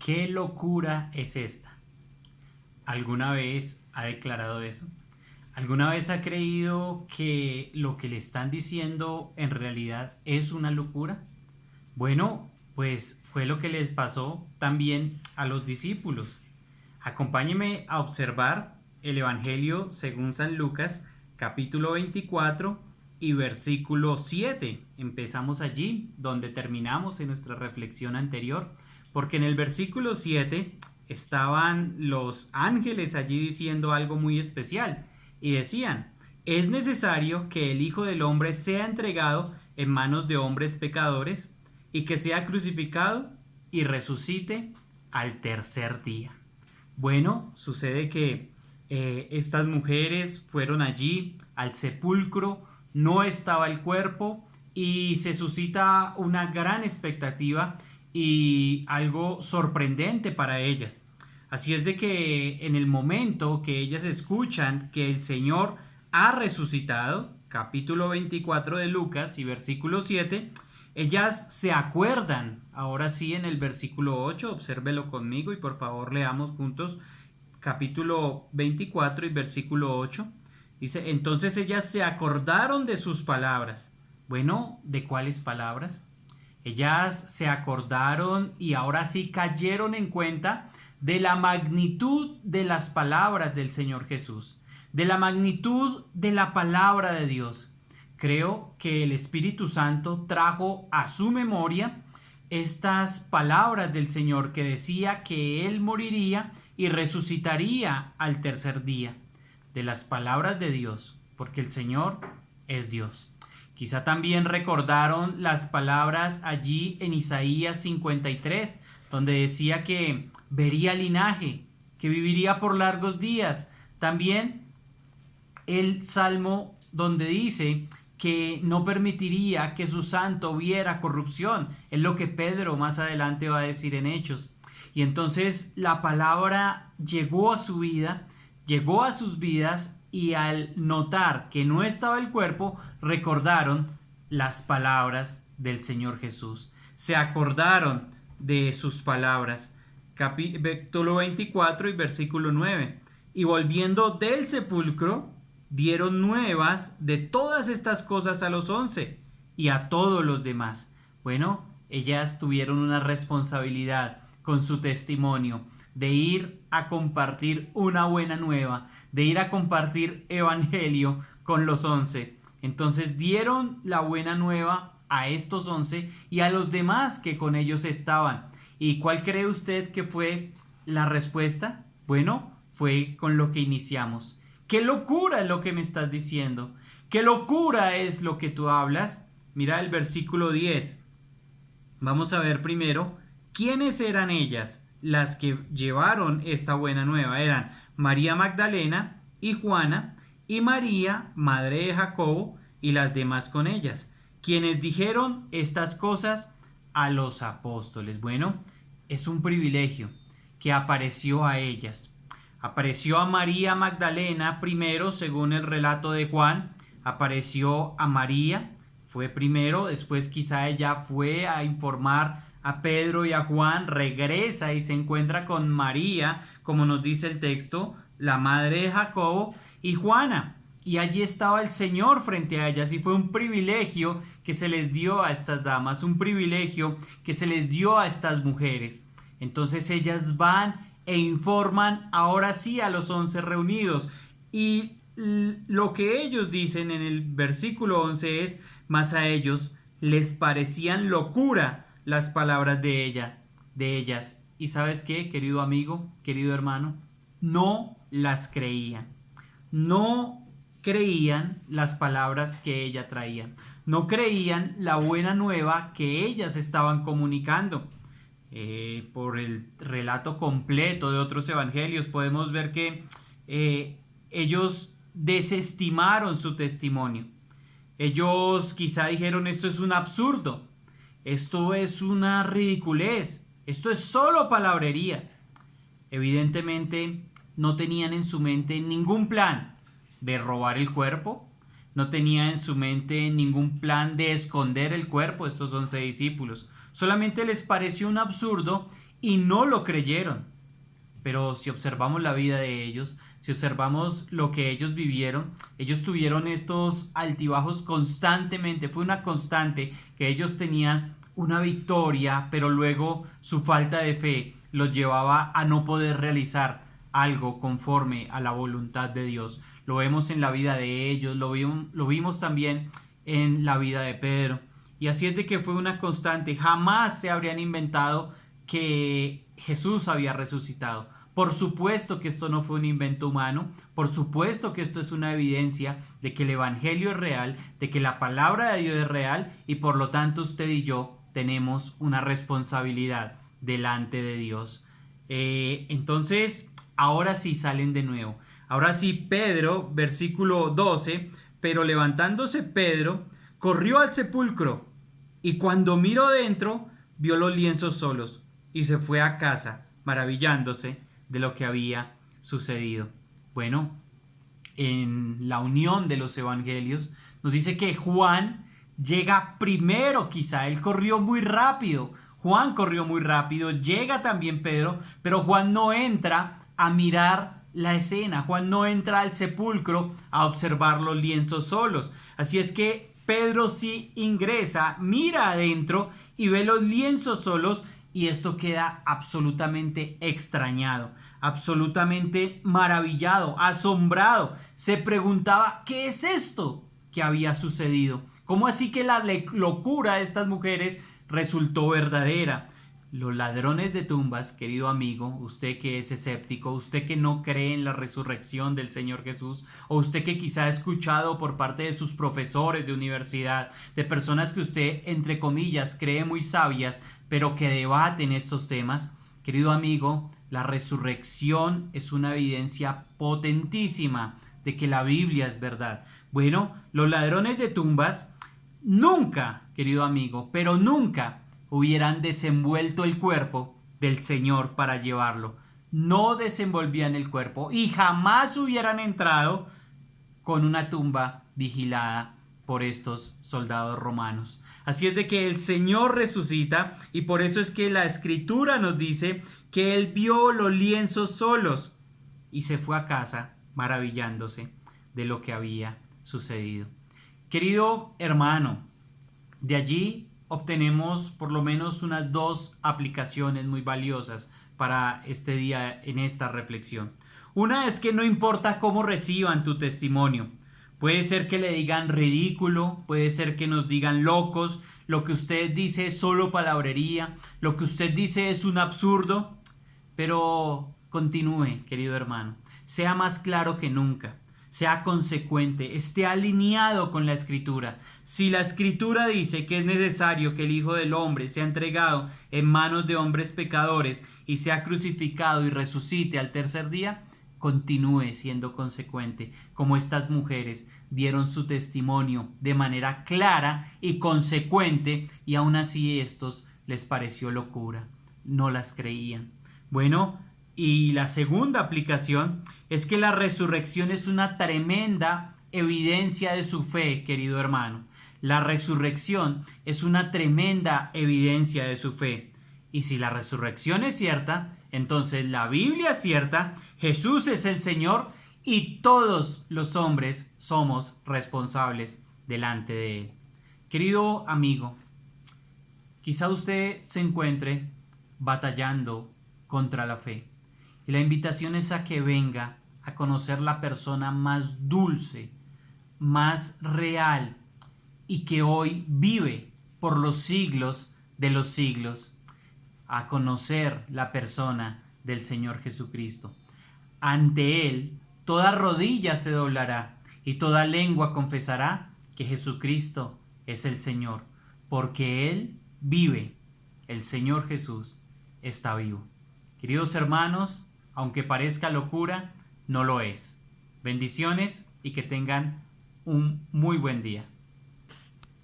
¿Qué locura es esta? ¿Alguna vez ha declarado eso? ¿Alguna vez ha creído que lo que le están diciendo en realidad es una locura? Bueno, pues fue lo que les pasó también a los discípulos. Acompáñeme a observar el Evangelio según San Lucas, capítulo 24 y versículo 7. Empezamos allí donde terminamos en nuestra reflexión anterior, porque en el versículo 7 estaban los ángeles allí diciendo algo muy especial y decían: es necesario que el Hijo del Hombre sea entregado en manos de hombres pecadores y que sea crucificado y resucite al tercer día. Bueno, sucede que estas mujeres fueron allí al sepulcro, no estaba el cuerpo y se suscita una gran expectativa y algo sorprendente para ellas. Así es de que en el momento que ellas escuchan que el Señor ha resucitado, capítulo 24 de Lucas y versículo 7, ellas se acuerdan, ahora sí en el versículo 8, obsérvelo conmigo y por favor leamos juntos capítulo 24 y versículo 8. Dice: entonces ellas se acordaron de sus palabras. Bueno, ¿de cuáles palabras? Ellas se acordaron y ahora sí cayeron en cuenta de la magnitud de las palabras del Señor Jesús, de la magnitud de la palabra de Dios. Creo que el Espíritu Santo trajo a su memoria estas palabras del Señor que decía que Él moriría y resucitaría al tercer día. De las palabras de Dios, porque el Señor es Dios. Quizá también recordaron las palabras allí en Isaías 53, donde decía que vería linaje, que viviría por largos días. También el Salmo donde dice que no permitiría que su santo viera corrupción. Es lo que Pedro más adelante va a decir en Hechos. Y entonces la palabra llegó a su vida, llegó a sus vidas, y al notar que no estaba el cuerpo, recordaron las palabras del Señor Jesús. Se acordaron de sus palabras. Capítulo 24 y versículo 9. Y volviendo del sepulcro, dieron nuevas de todas estas cosas a los 11 y a todos los demás. Bueno, ellas tuvieron una responsabilidad con su testimonio de ir a compartir una buena nueva, de ir a compartir evangelio con los 11. Entonces dieron la buena nueva a estos 11 y a los demás que con ellos estaban. ¿Y cuál cree usted que fue la respuesta? Bueno, fue con lo que iniciamos. ¡Qué locura es lo que me estás diciendo! ¡Qué locura es lo que tú hablas! Mira el versículo 10. Vamos a ver primero quiénes eran ellas. Las que llevaron esta buena nueva eran María Magdalena y Juana y María, madre de Jacobo, y las demás con ellas, quienes dijeron estas cosas a los apóstoles. Bueno, es un privilegio que apareció a ellas. Apareció a María Magdalena primero, según el relato de Juan. Apareció a María, fue primero, después quizá ella fue a informar a Pedro y a Juan, regresa y se encuentra con María, como nos dice el texto, la madre de Jacobo, y Juana. Y allí estaba el Señor frente a ellas, y fue un privilegio que se les dio a estas damas, un privilegio que se les dio a estas mujeres. Entonces ellas van e informan ahora sí a los 11 reunidos, y lo que ellos dicen en el versículo 11 es: mas a ellos les parecían locura las palabras de ellas. ¿Y sabes qué, querido amigo, querido hermano? No las creían. No creían las palabras que ella traía. No creían la buena nueva que ellas estaban comunicando. Por el relato completo de otros evangelios podemos ver que ellos desestimaron su testimonio. Ellos quizá dijeron: esto es un absurdo, esto es una ridiculez, esto es solo palabrería. Evidentemente no tenían en su mente ningún plan de robar el cuerpo, no tenían en su mente ningún plan de esconder el cuerpo estos 11 discípulos. Solamente les pareció un absurdo y no lo creyeron. Pero si observamos la vida de ellos, si observamos lo que ellos vivieron, ellos tuvieron estos altibajos constantemente. Fue una constante que ellos tenían una victoria, pero luego su falta de fe los llevaba a no poder realizar algo conforme a la voluntad de Dios. Lo vemos en la vida de ellos, lo vimos también en la vida de Pedro. Y así es de que fue una constante. Jamás se habrían inventado que Jesús había resucitado. Por supuesto que esto no fue un invento humano, por supuesto que esto es una evidencia de que el Evangelio es real, de que la palabra de Dios es real y por lo tanto usted y yo tenemos una responsabilidad delante de Dios. Entonces, ahora sí salen de nuevo. Ahora sí, Pedro, versículo 12, pero levantándose Pedro, corrió al sepulcro y cuando miró dentro, vio los lienzos solos y se fue a casa, maravillándose de lo que había sucedido. Bueno, en la unión de los evangelios nos dice que Juan llega primero, quizá él corrió muy rápido. Juan corrió muy rápido, llega también Pedro, pero Juan no entra a mirar la escena, Juan no entra al sepulcro a observar los lienzos solos. Así es que Pedro sí ingresa, mira adentro y ve los lienzos solos y esto queda absolutamente extrañado, absolutamente maravillado, asombrado. Se preguntaba, ¿qué es esto que había sucedido? ¿Cómo así que la locura de estas mujeres resultó verdadera? Los ladrones de tumbas, querido amigo, usted que es escéptico, usted que no cree en la resurrección del Señor Jesús, o usted que quizá ha escuchado por parte de sus profesores de universidad, de personas que usted, entre comillas, cree muy sabias, pero que debaten estos temas, querido amigo, la resurrección es una evidencia potentísima de que la Biblia es verdad. Bueno, los ladrones de tumbas nunca, querido amigo, pero nunca hubieran desenvuelto el cuerpo del Señor para llevarlo. No desenvolvían el cuerpo y jamás hubieran entrado con una tumba vigilada por estos soldados romanos. Así es de que el Señor resucita y por eso es que la Escritura nos dice que Él vio los lienzos solos y se fue a casa maravillándose de lo que había sucedido. Querido hermano, de allí obtenemos por lo menos unas dos aplicaciones muy valiosas para este día en esta reflexión. Una es que no importa cómo reciban tu testimonio. Puede ser que le digan ridículo, puede ser que nos digan locos, lo que usted dice es solo palabrería, lo que usted dice es un absurdo, pero continúe, querido hermano, sea más claro que nunca. Sea consecuente, esté alineado con la Escritura. Si la Escritura dice que es necesario que el Hijo del Hombre sea entregado en manos de hombres pecadores y sea crucificado y resucite al tercer día, continúe siendo consecuente, como estas mujeres dieron su testimonio de manera clara y consecuente, y aún así estos les pareció locura, no las creían. Bueno, y la segunda aplicación es que la resurrección es una tremenda evidencia de su fe, querido hermano. La resurrección es una tremenda evidencia de su fe. Y si la resurrección es cierta, entonces la Biblia es cierta, Jesús es el Señor y todos los hombres somos responsables delante de Él. Querido amigo, quizá usted se encuentre batallando contra la fe. Y la invitación es a que venga a conocer la persona más dulce, más real y que hoy vive por los siglos de los siglos, a conocer la persona del Señor Jesucristo. Ante Él, toda rodilla se doblará y toda lengua confesará que Jesucristo es el Señor, porque Él vive, el Señor Jesús está vivo. Queridos hermanos, aunque parezca locura, no lo es. Bendiciones y que tengan un muy buen día.